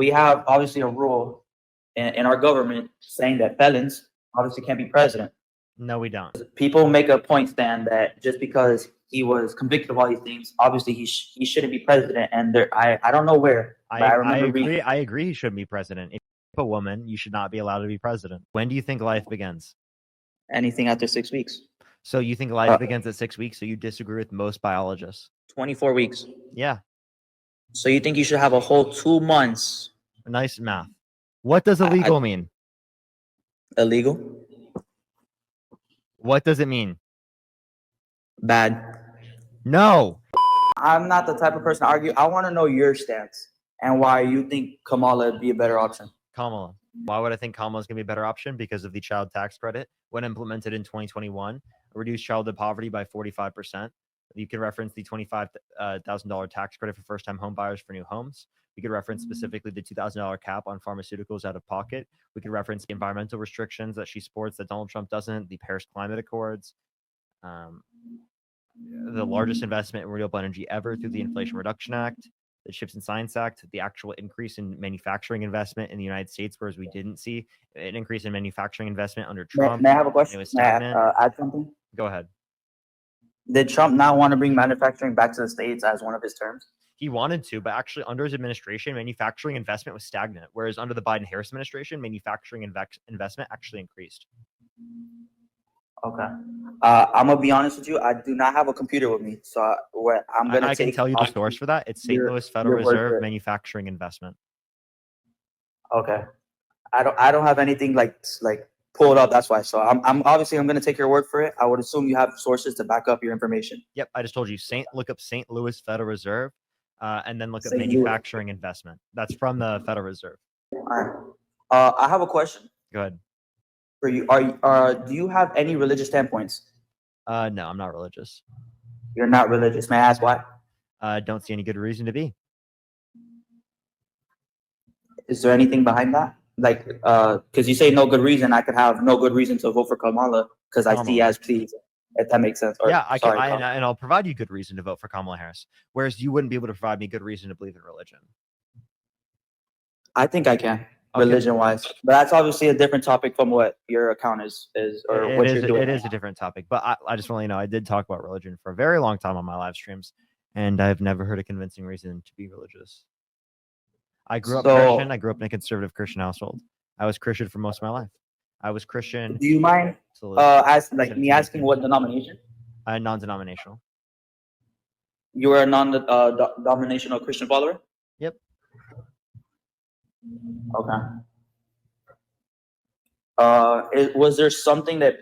we have obviously a rule in our government saying that felons obviously can't be president. No, we don't. People make a point stand that just because he was convicted of all these things, obviously he shouldn't be president. And I don't know where. But I remember agree. I agree. He shouldn't be president. If you're a woman, you should not be allowed to be president. When do you think life begins? Anything after 6 weeks. So you think life begins at 6 weeks? So you disagree with most biologists? 24 weeks. Yeah. So you think you should have a whole 2 months? Nice math. What does illegal mean? Illegal. What does it mean? Bad. No. I'm not the type of person to argue. I want to know your stance and why you think Kamala would be a better option. Kamala. Why would I think Kamala is going to be a better option? Because of the child tax credit. When implemented in 2021, reduced childhood poverty by 45%. You can reference the $25,000 tax credit for first-time home buyers for new homes. We could reference specifically the $2,000 cap on pharmaceuticals out of pocket. We could reference the environmental restrictions that she supports that Donald Trump doesn't, the Paris Climate Accords, the largest investment in renewable energy ever through the Inflation Reduction Act, the CHIPS and Science Act, the actual increase in manufacturing investment in the United States, whereas we didn't see an increase in manufacturing investment under Trump. May I have a question? It was May I stagnant. add something? Go ahead. Did Trump not want to bring manufacturing back to the States as one of his terms? He wanted to, but actually under his administration, manufacturing investment was stagnant, whereas under the Biden-Harris administration, manufacturing investment actually increased. Okay. I'm going to be honest with you. I do not have a computer with me, so I'm going to I can tell you the source for that. It's St. Louis Federal Reserve manufacturing investment. Okay. I don't have anything like pulled up. That's why. So I'm obviously I'm going to take your word for it. I would assume you have sources to back up your information. Yep. I just told you, look up St. Louis Federal Reserve, and then look up St. manufacturing investment. That's from the Federal Reserve. All right. I have a question. Go ahead. For you, do you have any religious standpoints? No, I'm not religious. You're not religious. May I ask why? Don't see any good reason to be. Is there anything behind that? Like, because you say no good reason, I could have no good reason to vote for Kamala because I see as please, if that makes sense. Or, yeah, I can, and I'll provide you good reason to vote for Kamala Harris, whereas you wouldn't be able to provide me good reason to believe in religion. I think I can, religion-wise, but that's obviously a different topic from what your account is or what you're doing. It is a different topic, but I just want to let you know I did talk about religion for a very long time on my live streams, and I've never heard a convincing reason to be religious. I grew up Christian. I grew up in a conservative Christian household. I was Christian for most of my life. I was Christian. Do you mind me asking what denomination? Non-denominational. You were a non-denominational Christian follower? Yep. Okay. Was there something that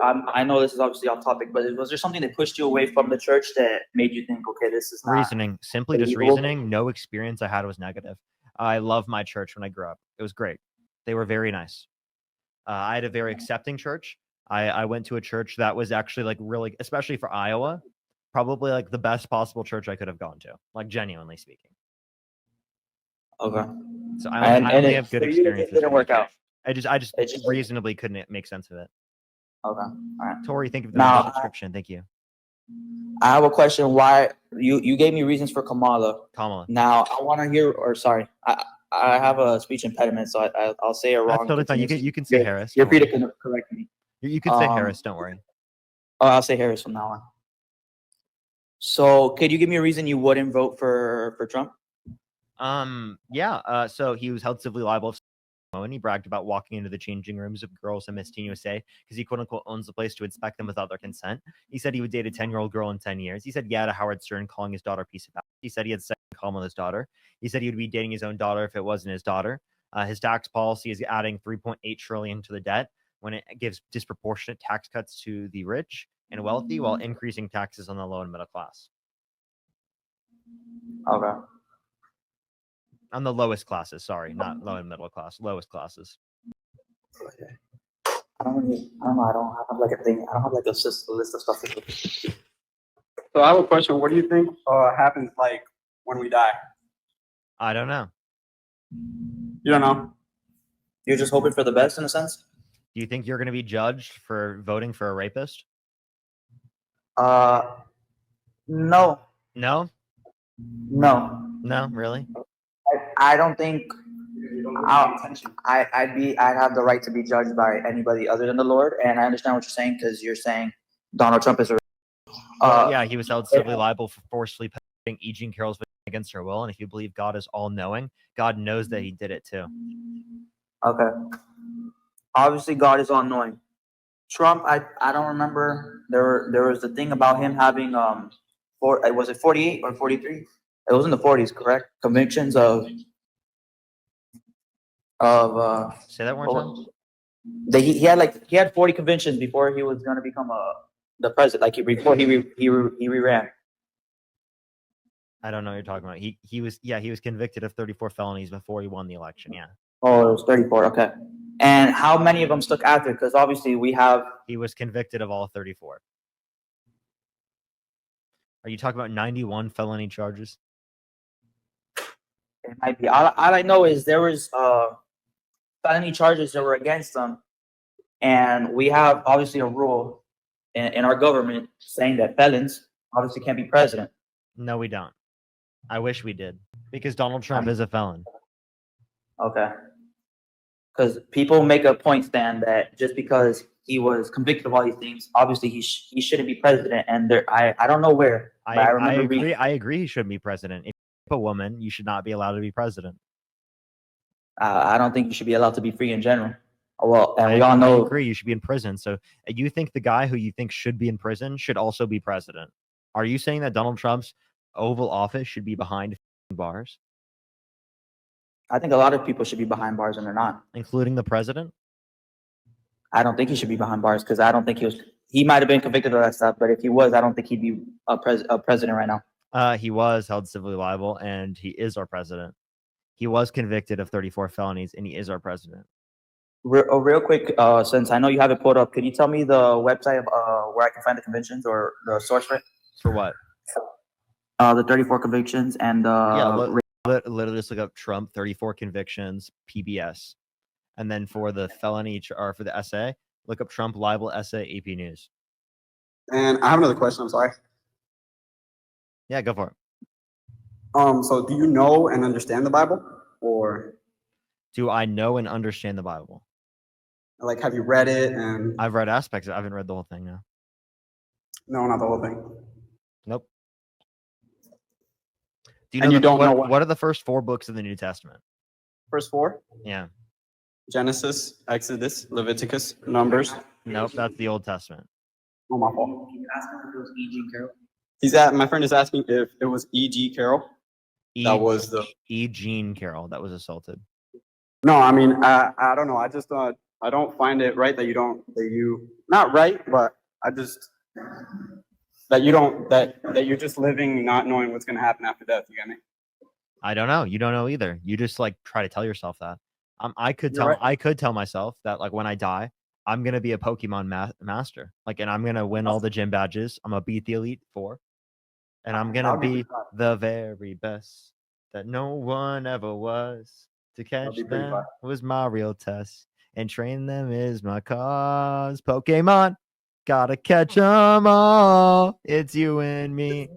I know this is obviously off topic, but was there something that pushed you away from the church that made you think, okay, this is not reasoning? Simply just reasoning. No experience I had was negative. I loved my church when I grew up. It was great. They were very nice. I had a very accepting church. I went to a church that was actually like really, especially for Iowa, probably like the best possible church I could have gone to, like genuinely speaking. Okay. So I only have good experiences. It didn't work out. I just reasonably couldn't make sense of it. Okay. All right. Tori, thank you for the subscription. Thank you. I have a question. Why you gave me reasons for Kamala. Now I want to hear, or sorry, I have a speech impediment, so I'll say it wrong. That's totally fine. You can say Harris. You're free to correct me. You can say Harris. Don't worry. Oh, I'll say Harris from now on. So, could you give me a reason you wouldn't vote for Trump? Yeah. So he was held civilly liable. And he bragged about walking into the changing rooms of girls in Miss Teen USA because he quote unquote owns the place to inspect them without their consent. He said he would date a 10-year-old girl in 10 years. He said yeah to Howard Stern calling his daughter a piece of ass. He said he had sex with Kamala's daughter. He said he would be dating his own daughter if it wasn't his daughter. His tax policy is adding $3.8 trillion to the debt when it gives disproportionate tax cuts to the rich and wealthy while increasing taxes on the low and middle class. Okay. On the lowest classes, sorry, not low and middle class, lowest classes. Okay. I don't know. I don't have like a thing. I don't have like a list of stuff. So I have a question. What do you think happens like when we die? I don't know. You don't know? You're just hoping for the best in a sense? Do you think you're going to be judged for voting for a rapist? No. No? No. No, really? I don't think I'd have the right to be judged by anybody other than the Lord, and I understand what you're saying because you're saying Donald Trump is a. Well, yeah, he was held civilly liable for forcefully putting E. Jean Carroll's vagina against her will, and if you believe God is all-knowing, God knows that he did it too. Okay. Obviously, God is all knowing. Trump, I don't remember. There was the thing about him having was it 48 or 43? It was in the 40s, correct? Convictions of Say that one more time. he had 40 convictions before he was gonna become the president. Like before he ran. I don't know what you're talking about. He was convicted of 34 felonies before he won the election. Yeah. Oh, it was 34. Okay. And how many of them stuck after? Because obviously he was convicted of all 34. Are you talking about 91 felony charges? It might be. All I know is there was felony charges that were against them, and we have obviously a rule in our government saying that felons obviously can't be president. No, we don't. I wish we did, because Donald Trump is a felon. Okay. Because people make a point stand that just because he was convicted of all these things, obviously he shouldn't be president. And I don't know where. I agree. He shouldn't be president. If you're a woman, you should not be allowed to be president. I don't think you should be allowed to be free in general. Well, and we all know. I agree. You should be in prison. So you think the guy who you think should be in prison should also be president? Are you saying that Donald Trump's Oval Office should be behind bars? I think a lot of people should be behind bars and they're not. Including the president? I don't think he should be behind bars because I don't think he might have been convicted of that stuff, but if he was, I don't think he'd be a president right now. He was held civilly liable and he is our president. He was convicted of 34 felonies and he is our president. Real quick, since I know you have it pulled up, can you tell me the website of where I can find the convictions or the source for it? For what? The 34 convictions and literally just look up Trump 34 convictions PBS, and then for the felony or for the essay, look up Trump libel essay AP News. And I have another question. I'm sorry. Yeah, go for it. So do you know and understand the Bible, or do I know and understand the Bible? Like, have you read it? And I've read aspects. I haven't read the whole thing. No. No, not the whole thing. Nope. Do you know? You don't know what are the first 4 books of the New Testament? First 4? Yeah. Genesis, Exodus, Leviticus, Numbers. Nope, that's the Old Testament. Oh, my fault. Can you ask him if it was E. Jean Carroll? My friend is asking if it was E.G. Carroll. That was the E. Jean Carroll that was assaulted. No, I mean, I don't know. I just thought I don't find it right that not right, but I just that you're just living not knowing what's gonna happen after death. You get me? I don't know. You don't know either. You just like try to tell yourself that. I could tell myself that like when I die, I'm gonna be a Pokemon master. Like, and I'm gonna win all the gym badges. I'm gonna beat the Elite Four, and I'm gonna be the very best that no one ever was. To catch them was my real test, and train them is my cause. Pokemon, gotta catch them all. It's you and me.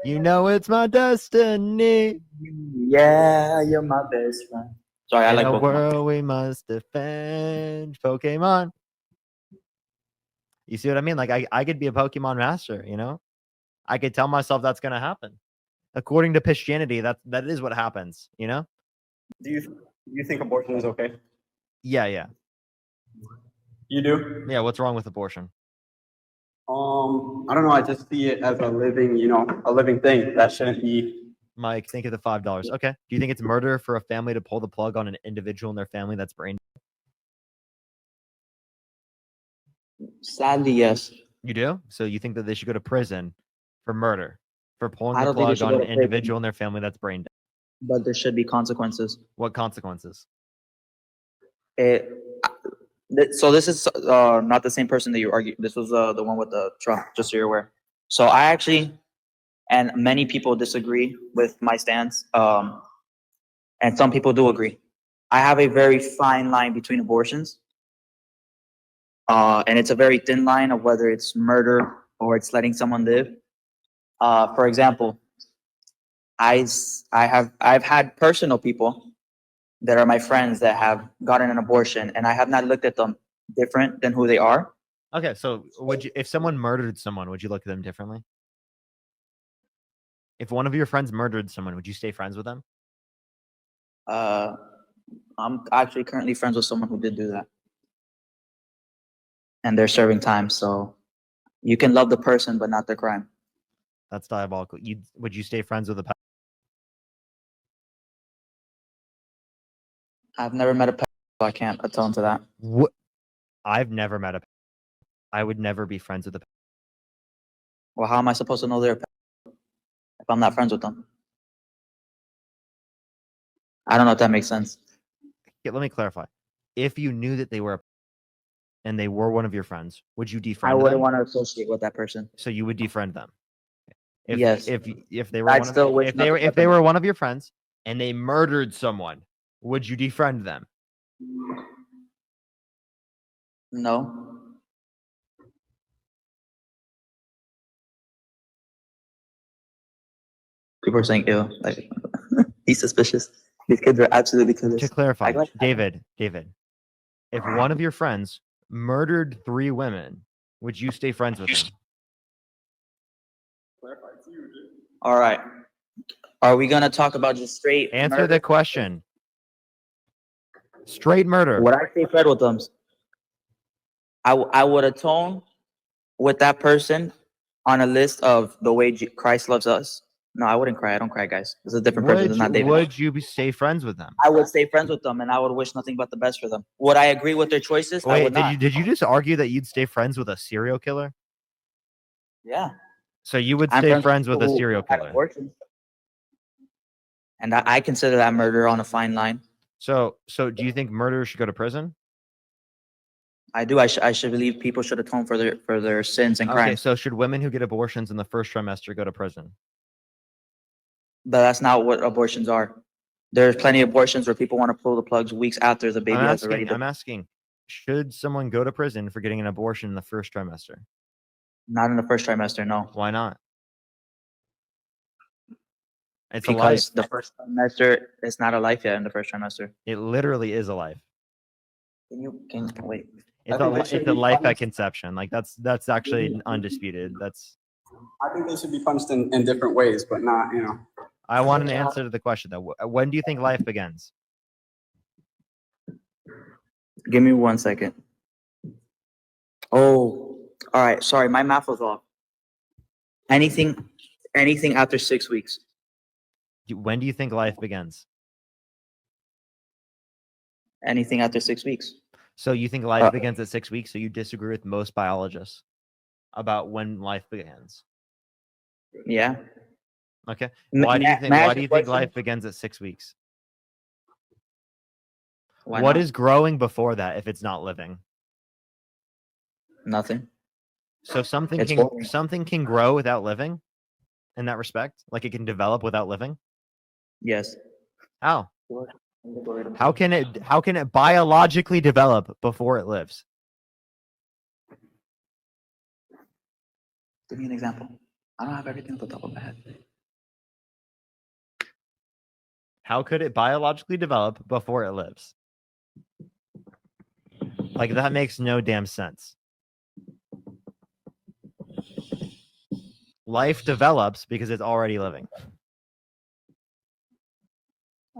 You know it's my destiny. Yeah, you're my best friend. Sorry, I like Pokemon. In a world we must defend. Pokemon. You see what I mean? Like I could be a Pokemon master, you know? I could tell myself that's gonna happen. According to Christianity, that is what happens, you know? Do you think abortion is okay? Yeah. You do? Yeah, what's wrong with abortion? I don't know. I just see it as a living thing that shouldn't be. Mike, think of the $5. Okay. Do you think it's murder for a family to pull the plug on an individual in their family that's brain dead? Sadly, yes. You do? So you think that they should go to prison for murder, for pulling the plug on an individual in their family that's brain dead? But there should be consequences. What consequences? So this is not the same person that you argue. This was the one with the Trump, just so you're aware. So I actually, and many people disagree with my stance, and some people do agree. I have a very fine line between abortions, and it's a very thin line of whether it's murder or it's letting someone live. For example, I've had personal people that are my friends that have gotten an abortion, and I have not looked at them different than who they are. Okay, so would you, if someone murdered someone, would you look at them differently? If one of your friends murdered someone, would you stay friends with them? I'm actually currently friends with someone who did do that, and they're serving time. So you can love the person, but not the crime. That's diabolical. Would you stay friends with a I've never met a pedophile, so I can't atone to that. What? I've never met a. I would never be friends with a. Well, how am I supposed to know they're a pedophile if I'm not friends with them? I don't know if that makes sense. Yeah, let me clarify. If you knew that they were and they were one of your friends, would you defriend I wouldn't them? want to associate with that person. So you would defriend them. If, Yes. If they were I'd one still of, wish if they were nothing if but they the were one of your friends and they murdered someone, would you defriend them? No. People are saying, ew, like, he's suspicious. These kids are absolutely clueless. To clarify, I like- David, if one of your friends murdered 3 women, would you stay friends with them? All right. Are we gonna talk about just straight Answer murder? the question. Straight murder. Would I stay friends with them? I would atone with that person on a list of the way Christ loves us. No, I wouldn't cry. I don't cry, guys. This is a different person. This is not David. Would you stay friends with them? I would stay friends with them, and I would wish nothing but the best for them. Would I agree with their choices? I Wait, would not. did you just argue that you'd stay friends with a serial killer? Yeah. So you would I'm stay friends people with a who serial had killer. abortions. And I consider that murder on a fine line. So do you think murderers should go to prison? I do. I should believe people should atone for their sins and Okay, crimes. so should women who get abortions in the first trimester go to prison? But that's not what abortions are. There's plenty of abortions where people want to pull the plugs weeks after the baby has already been. I'm asking, should someone go to prison for getting an abortion in the first trimester? Not in the first trimester, no. Why not? It's Because a life. the first trimester is not a life yet in the first trimester. It literally is a life. Can wait? It's I think they should it's a be life at punished. conception. Like that's actually undisputed. That's. I think they should be punished in different ways, but not, you know. I want an answer to the question though. When do you think life begins? Give me 1 second. Oh, all right. Sorry, my math was off. Anything after 6 weeks. When do you think life begins? Anything after 6 weeks. So you think life begins at 6 weeks? So you disagree with most biologists about when life begins? Yeah. Okay. M- Why do you ma- think? may I Why ask do a you think question? life begins at 6 weeks? Why What not? is growing before that if it's not living? Nothing? So something It's can forming. something can grow without living. In that respect, like it can develop without living. Yes. How? How can it biologically develop before it lives? Give me an example. I don't have everything at the top of my head. How could it biologically develop before it lives? Like that makes no damn sense. Life develops because it's already living.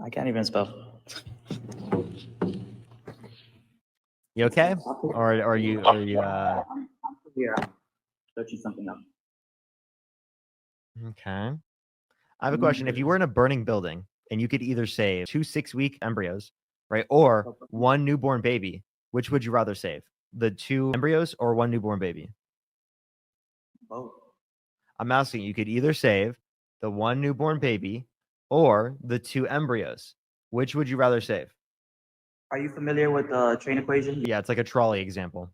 I can't even spell. You okay? Or are you Here, searching something up. okay? I have a question. If you were in a burning building and you could either save 2 6-week embryos, right, or 1 newborn baby, which would you rather save? The 2 embryos or 1 newborn baby? Both. I'm asking, you could either save the 1 newborn baby or the 2 embryos. Which would you rather save? Are you familiar with the train equation? Yeah, it's like a trolley example.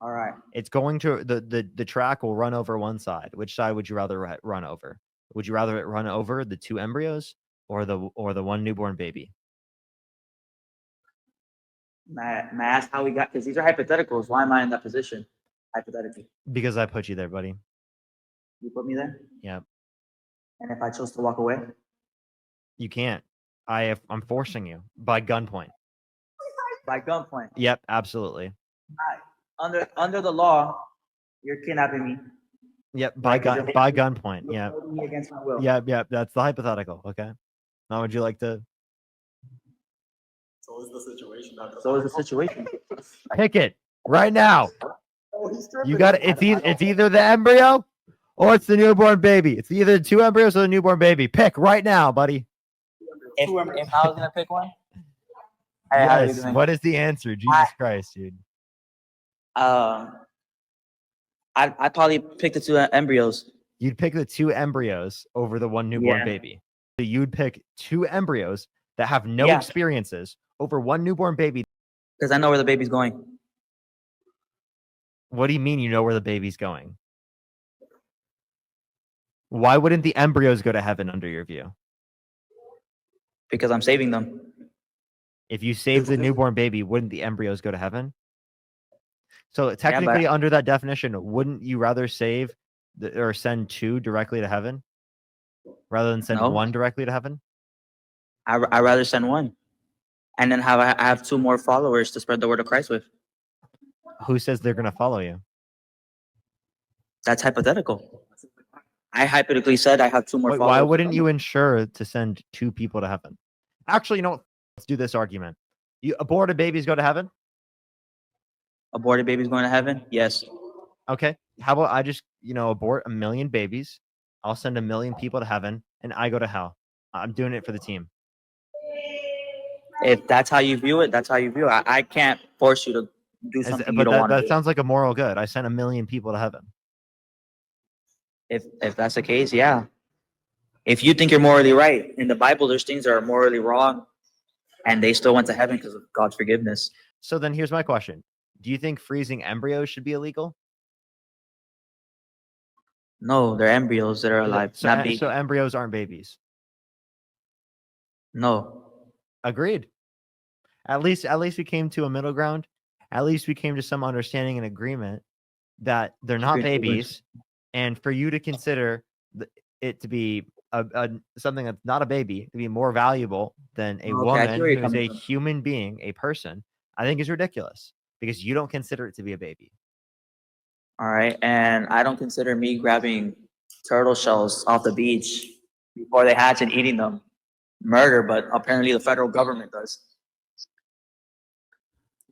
All right. It's going to the track will run over one side. Which side would you rather run over? Would you rather it run over the 2 embryos or the 1 newborn baby? May I ask how we got? Because these are hypotheticals. Why am I in that position? Hypothetically, Because I put you there, buddy. you put me there. Yeah. And if I chose to walk away, You can't. I'm forcing you by gunpoint. By gunpoint. Yep, absolutely. Under the law, you're kidnapping me. Yep, by gunpoint. Yeah. Holding me against my will. Yep. That's the hypothetical. Okay. Now, would you like to So is the situation. So is the situation. pick it right now? Oh, he's You got it. It's either the embryo or it's the newborn baby. It's either 2 embryos or the newborn baby. Pick right now, buddy. If I was gonna pick one, hey, how you Yes. doing? What is the answer? Jesus Christ, dude. I'd probably pick the 2 embryos You'd pick the 2 embryos over the 1 newborn Yeah. baby. So you'd pick 2 embryos that have no Yeah. experiences over 1 newborn baby. because I know where the baby's going. What do you mean you know where the baby's going? Why wouldn't the embryos go to heaven under your view? Because I'm saving them. If you save the newborn baby, wouldn't the embryos go to heaven? So technically, under that definition, wouldn't you rather save or send 2 directly to heaven rather than send No. 1 directly to heaven? I'd rather send 1, and then I have 2 more followers to spread the word of Christ with. Who says they're going to follow you? That's hypothetical. I hypothetically said I have 2 more Wait, followers. why wouldn't you ensure to send 2 people to heaven? Actually, you know what? Let's do this argument. You aborted babies go to heaven? Aborted babies going to heaven? Yes. Okay. How about I just, abort 1 million babies? I'll send 1 million people to heaven and I go to hell. I'm doing it for the team. If that's how you view it, that's how you view it. I can't force you to do something you But don't want to that do. sounds like a moral good. I sent 1 million people to heaven. If that's the case, yeah. If you think you're morally right, in the Bible, there's things that are morally wrong, and they still went to heaven because of God's forgiveness. So then here's my question. Do you think freezing embryos should be illegal? No, they're embryos that are alive. So, not babies. so embryos aren't babies. No. Agreed. At least we came to a middle ground. At least we came to some understanding and agreement that they're not Agreed. babies, and for you to consider it to be something that's not a baby to be more valuable than a Okay, I see woman where you're who's a coming from. human being, a person, I think is ridiculous because you don't consider it to be a baby. All right. And I don't consider me grabbing turtle shells off the beach before they hatch and eating them murder, but apparently the federal government does.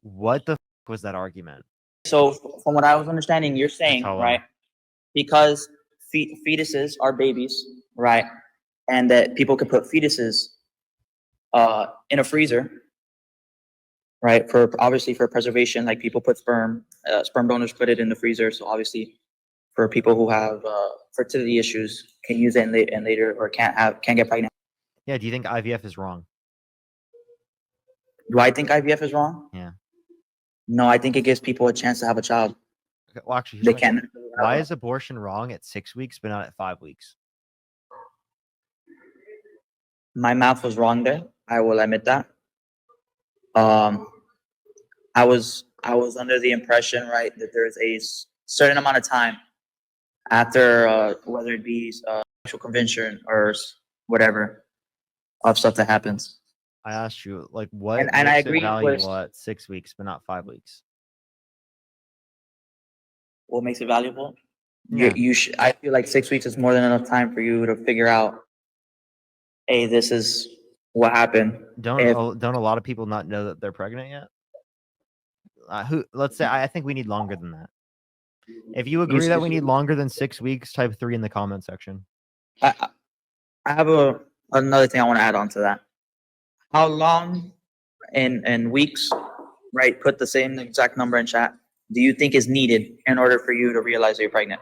What the was that argument? So from what I was understanding, you're saying, how long? right, because fetuses are babies, right, and that people could put fetuses in a freezer, right, for obviously for preservation, like people put sperm donors put it in the freezer, so obviously for people who have fertility issues can use it and later or can't get pregnant. Yeah, do you think IVF is wrong? Do I think IVF is wrong? Yeah. No, I think it gives people a chance to have a child. Okay, well, actually, They can. Why is abortion wrong at 6 weeks but not at 5 weeks? My math was wrong there. I will admit that. I was under the impression, right, that there's a certain amount of time after whether it be sexual convention or whatever of stuff that happens. I asked you, like, what And makes I it agree valuable with- at 6 weeks but not 5 weeks? What makes it valuable? Yeah. I feel like 6 weeks is more than enough time for you to figure out, hey, this is what happened. Don't a lot of people not know that they're pregnant yet? Let's say I think we need longer than that. If you agree that we need longer than 6 weeks, type 3 in the comment section. I have another thing I want to add on to that. How long in weeks, right? Put the same exact number in chat. Do you think is needed in order for you to realize that you're pregnant?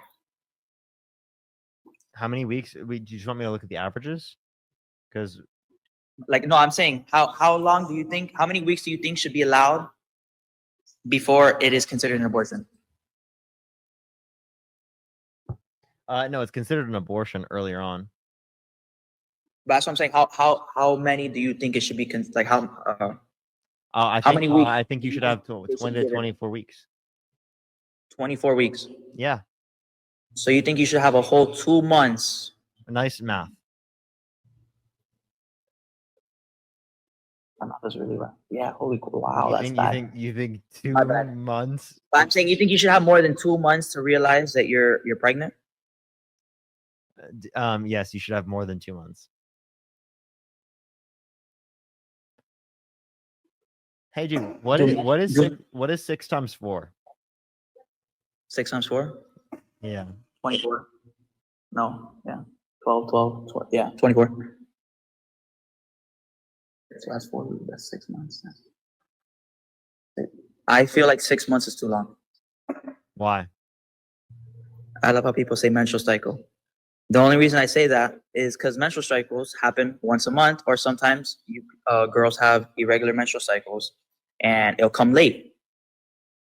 How many weeks? Do you just want me to look at the averages? Because Like, no, I'm saying how long do you think? How many weeks do you think should be allowed before it is considered an abortion? no, it's considered an abortion earlier on. But that's what I'm saying. How many do you think it should be? How many weeks I think you should have 20 to 24 weeks. 24 weeks. Yeah, So you think you should have a whole 2 months? nice math. My math is really bad. Yeah, holy wow, you that's think bad. you think 2 My bad. months? But I'm saying you think you should have more than 2 months to realize that you're pregnant? Yes, you should have more than 2 months. Hey, dude, what is 6 times 4? 6 times 4? Yeah. 24. No, yeah. 12, yeah, 24. So that's 4 weeks, that's 6 months. I feel like 6 months is too long. Why? I love how people say menstrual cycle. The only reason I say that is because menstrual cycles happen once a month, or sometimes girls have irregular menstrual cycles, and it'll come late.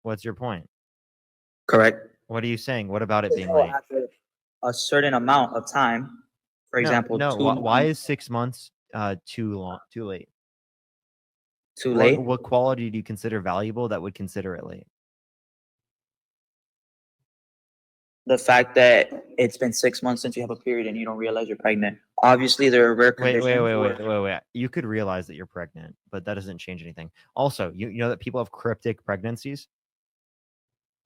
What's your point? Correct. What are you saying? What about it being So late? after a certain amount of time, for example, No. 2 Why months is 6 months too late? too late. What quality do you consider valuable that would consider it late? The fact that it's been 6 months since you have a period and you don't realize you're pregnant. Obviously, there are rare conditions. Wait. You could realize that you're pregnant, but that doesn't change anything. Also, you know that people have cryptic pregnancies?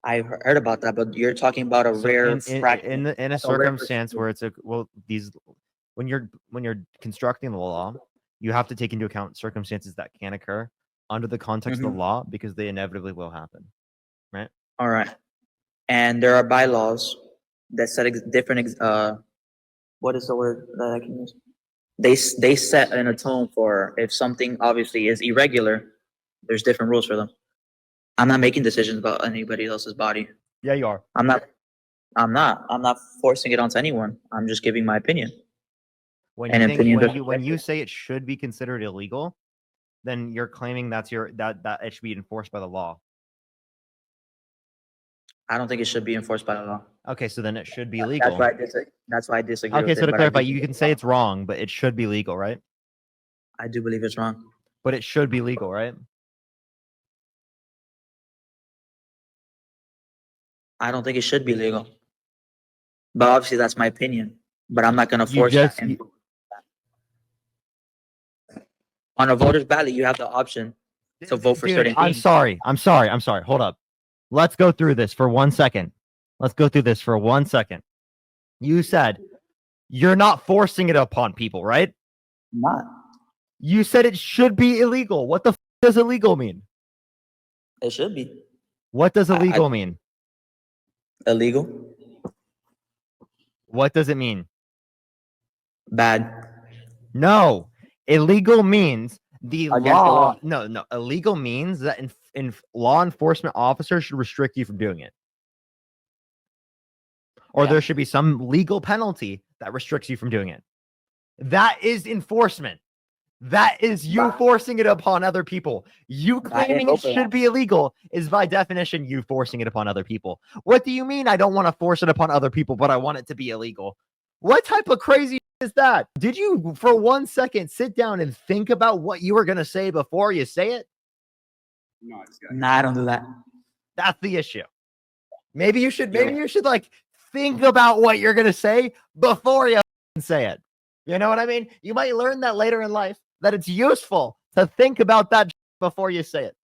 I've heard about that, but you're talking about a So rare in a circumstance where it's when you're constructing the law, you have to take into account circumstances that can occur under the context of the law because they inevitably will happen, right? All right. And there are bylaws that set different what is the word that I can use? They set an atone for if something obviously is irregular, there's different rules for them. I'm not making decisions about anybody else's body. Yeah, you are. I'm not forcing it onto anyone. I'm just giving my opinion. When you say it should be considered illegal, then you're claiming that it should be enforced by the law. I don't think it should be enforced by the law. Okay, so then it should be legal. That's why I disagree. Okay, so to clarify, you can say it's wrong, but it should be legal, right? I do believe it's wrong. But it should be legal, right? I don't think it should be legal. But obviously, that's my opinion. But I'm not going to force that. On a voter's ballot, you have the option to vote for certain things. I'm sorry. Hold up. Let's go through this for 1 second. You said you're not forcing it upon people, right? I'm not. You said it should be illegal. What the does illegal mean? It should be. What does illegal mean? Illegal. What does it mean? Bad. No. Illegal means the Against law. the law. No. Illegal means that in law enforcement officers should restrict you from doing it. Or there should be some legal penalty that restricts you from doing it. That is enforcement. That is you forcing it upon other people. You claiming it should be illegal is by definition you forcing it upon other people. What do you mean I don't want to force it upon other people, but I want it to be illegal? What type of crazy is that? Did you for 1 second sit down and think about what you were going to say before you say it? No, I just got Nah, I don't do that. That's the issue. Maybe you should like think about what you're going to say before you say it. You know what I mean? You might learn that later in life, that it's useful to think about that before you say it.